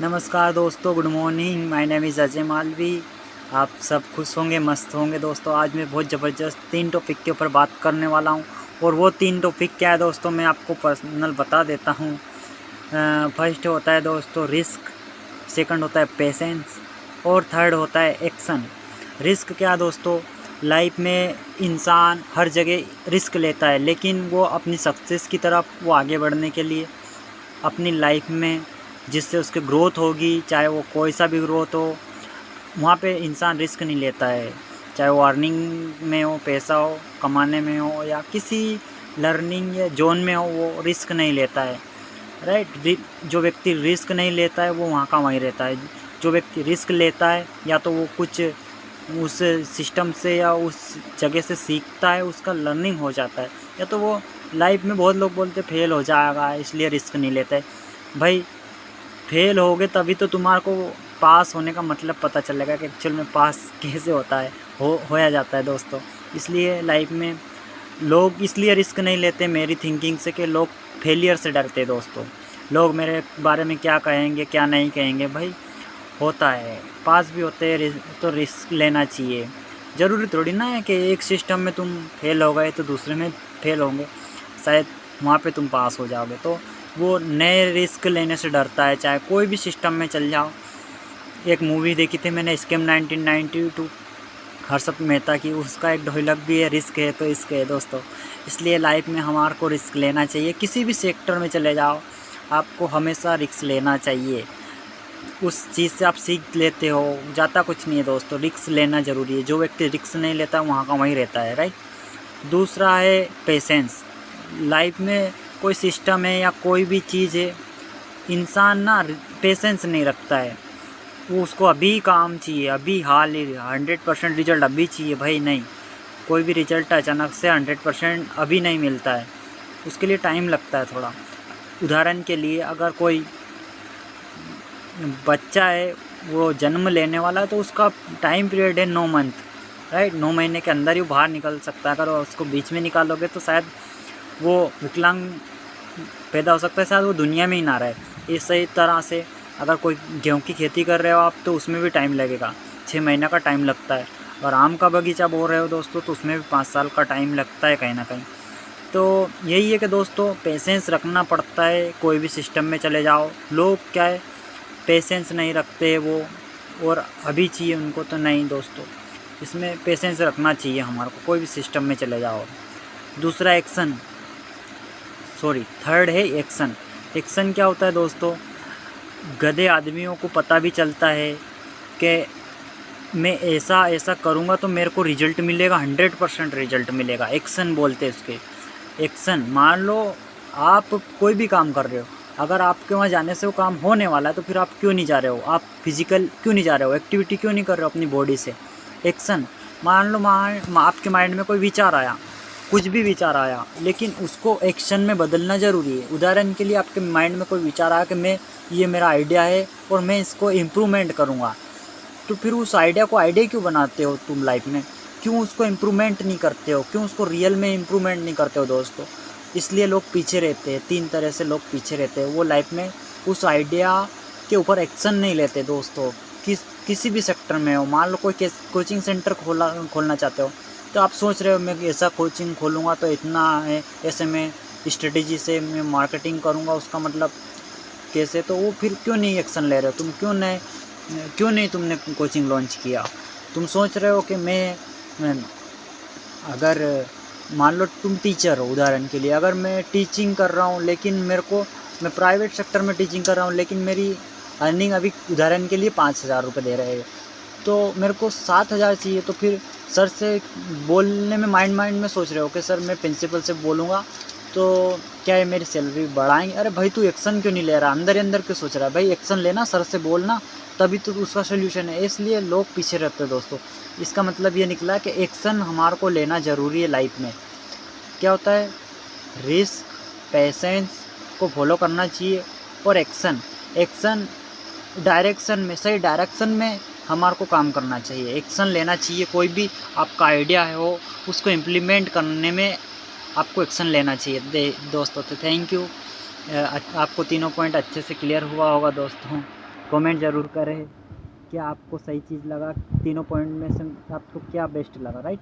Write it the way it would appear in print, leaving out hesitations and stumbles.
नमस्कार दोस्तों, good morning. My name is Ajay Malvi. आप सब खुश होंगे, मस्त होंगे दोस्तों। आज मैं बहुत ज़बरदस्त 3 टॉपिक के ऊपर बात करने वाला हूं। और वो 3 टॉपिक क्या है दोस्तों, मैं आपको पर्सनल बता देता हूं। फर्स्ट होता है दोस्तों रिस्क, सेकंड होता है पेशेंस और थर्ड होता है एक्शन। रिस्क क्या है दोस्तों, लाइफ में इंसान हर जगह रिस्क लेता है, लेकिन वो अपनी सक्सेस की तरफ वो आगे बढ़ने के लिए अपनी लाइफ में जिससे उसकी ग्रोथ होगी, चाहे वो कोई सा भी ग्रोथ हो, वहाँ पे इंसान रिस्क नहीं लेता है। चाहे वो अर्निंग में हो, पैसा हो कमाने में हो, या किसी लर्निंग या जोन में हो, वो रिस्क नहीं लेता है। राइट। जो व्यक्ति रिस्क नहीं लेता है वो वहाँ का वहीं रहता है। जो व्यक्ति रिस्क लेता है या तो वो कुछ उस सिस्टम से या उस जगह से सीखता है, उसका लर्निंग हो जाता है, या तो वो लाइफ में बहुत लोग बोलते फेल हो जाएगा इसलिए रिस्क नहीं लेते। भाई फेल होगे तभी तो तुम्हारे को पास होने का मतलब पता चलेगा कि एक्चुअल में पास कैसे होता है, होया जाता है दोस्तों। इसलिए लाइफ में लोग इसलिए रिस्क नहीं लेते मेरी थिंकिंग से कि लोग फेलियर से डरते दोस्तों। लोग मेरे बारे में क्या कहेंगे क्या नहीं कहेंगे। भाई होता है, पास भी होते हैं तो रिस्क लेना चाहिए। ज़रूरी थोड़ी ना है कि एक सिस्टम में तुम फेल हो गए तो दूसरे में फेल होंगे, शायद वहाँ पे तुम पास हो जाओगे। तो वो नए रिस्क लेने से डरता है, चाहे कोई भी सिस्टम में चल जाओ। एक मूवी देखी थी मैंने, स्कैम 1992, हर्षद मेहता की, उसका एक डायलॉग भी है, रिस्क है तो इश्क है दोस्तों। इसलिए लाइफ में हमारे को रिस्क लेना चाहिए। किसी भी सेक्टर में चले जाओ, आपको हमेशा रिस्क लेना चाहिए। उस चीज़ से आप सीख लेते हो, जाता कुछ नहीं है दोस्तों। रिस्क लेना ज़रूरी है। जो व्यक्ति रिस्क नहीं लेता वहाँ का वहीं रहता है। राइट। दूसरा है पेशेंस। लाइफ में कोई सिस्टम है या कोई भी चीज़ है, इंसान ना पेशेंस नहीं रखता है। वो उसको अभी काम चाहिए, अभी हाल ही 100% रिजल्ट अभी चाहिए। भाई नहीं, कोई भी रिजल्ट अचानक से 100% अभी नहीं मिलता है, उसके लिए टाइम लगता है थोड़ा। उदाहरण के लिए अगर कोई बच्चा है, वो जन्म लेने वाला है, तो उसका टाइम पीरियड है 9 मंथ। राइट। 9 महीने के अंदर ही बाहर निकल सकता है। अगर उसको बीच में निकालोगे तो शायद वो विकलांग पैदा हो सकता है, शायद वो दुनिया में ही ना रहे। इसी तरह से अगर कोई गेहूं की खेती कर रहे हो आप, तो उसमें भी टाइम लगेगा, 6 महीना का टाइम लगता है। और आम का बगीचा बो रहे हो दोस्तों, तो उसमें भी 5 साल का टाइम लगता है कहीं ना कहीं। तो यही है कि दोस्तों पेशेंस रखना पड़ता है। कोई भी सिस्टम में चले जाओ, लोग क्या है पेशेंस नहीं रखते वो, और अभी चाहिए उनको, तो नहीं दोस्तों। इसमें पेशेंस रखना चाहिए हमारे को, कोई भी सिस्टम में चले जाओ। दूसरा एक्शन, थर्ड है एक्शन। एक्शन क्या होता है दोस्तों, गधे आदमियों को पता भी चलता है कि मैं ऐसा ऐसा करूँगा तो मेरे को रिजल्ट मिलेगा, 100% रिजल्ट मिलेगा। एक्शन बोलते हैं उसके। एक्शन, मान लो आप कोई भी काम कर रहे हो, अगर आपके वहाँ जाने से वो काम होने वाला है तो फिर आप क्यों नहीं जा रहे हो, आप फिजिकल क्यों नहीं जा रहे हो, एक्टिविटी क्यों नहीं कर रहे हो अपनी बॉडी से। एक्शन, मान लो आपके माइंड में कोई विचार आया, कुछ भी विचार आया, लेकिन उसको एक्शन में बदलना ज़रूरी है। उदाहरण के लिए आपके माइंड में कोई विचार आया कि ये मेरा आइडिया है और मैं इसको इम्प्रूवमेंट करूँगा, तो फिर उस आइडिया को आइडिया क्यों बनाते हो तुम लाइफ में, क्यों उसको इम्प्रूवमेंट नहीं करते हो, क्यों उसको रियल में इम्प्रूवमेंट नहीं करते हो दोस्तों। इसलिए लोग पीछे रहते हैं। 3 तरह से लोग पीछे रहते हैं, वो लाइफ में उस आइडिया के ऊपर एक्शन नहीं लेते दोस्तों। किसी भी सेक्टर में हो, मान लो कोई कोचिंग सेंटर खोलना चाहते हो, तो आप सोच रहे हो मैं ऐसा कोचिंग खोलूँगा तो इतना है, ऐसे मैं स्ट्रेटेजी से मैं मार्केटिंग करूँगा, उसका मतलब कैसे, तो वो फिर क्यों नहीं एक्शन ले रहे हो तुम, क्यों नहीं तुमने कोचिंग लॉन्च किया। तुम सोच रहे हो कि मैं अगर मान लो तुम टीचर हो, उदाहरण के लिए अगर मैं टीचिंग कर रहा हूँ, लेकिन मैं प्राइवेट सेक्टर में टीचिंग कर रहा हूँ, लेकिन मेरी अर्निंग अभी उदाहरण के लिए 5,000 रुपये दे रहे हैं, तो मेरे को 7,000 चाहिए। तो फिर सर से बोलने में माइंड में सोच रहे हो कि सर मैं प्रिंसिपल से बोलूँगा तो क्या है मेरी सैलरी बढ़ाएंगे। अरे भाई तू एक्शन क्यों नहीं ले रहा, अंदर ही अंदर क्यों सोच रहा है। भाई एक्शन लेना, सर से बोलना, तभी तो उसका सोल्यूशन है। इसलिए लोग पीछे रहते हैं दोस्तों। इसका मतलब ये निकला कि एक्शन हमारे को लेना ज़रूरी है लाइफ में। क्या होता है, रिस्क, पेशेंस को फॉलो करना चाहिए, और एक्शन डायरेक्शन में, सही डायरेक्शन में हमारे को काम करना चाहिए, एक्शन लेना चाहिए। कोई भी आपका आइडिया है हो, उसको इम्प्लीमेंट करने में आपको एक्शन लेना चाहिए दोस्तों। तो थैंक यू। आपको तीनों पॉइंट अच्छे से क्लियर हुआ होगा दोस्तों। कमेंट ज़रूर करें क्या आपको सही चीज़ लगा, तीनों पॉइंट में से आपको क्या बेस्ट लगा, राइट।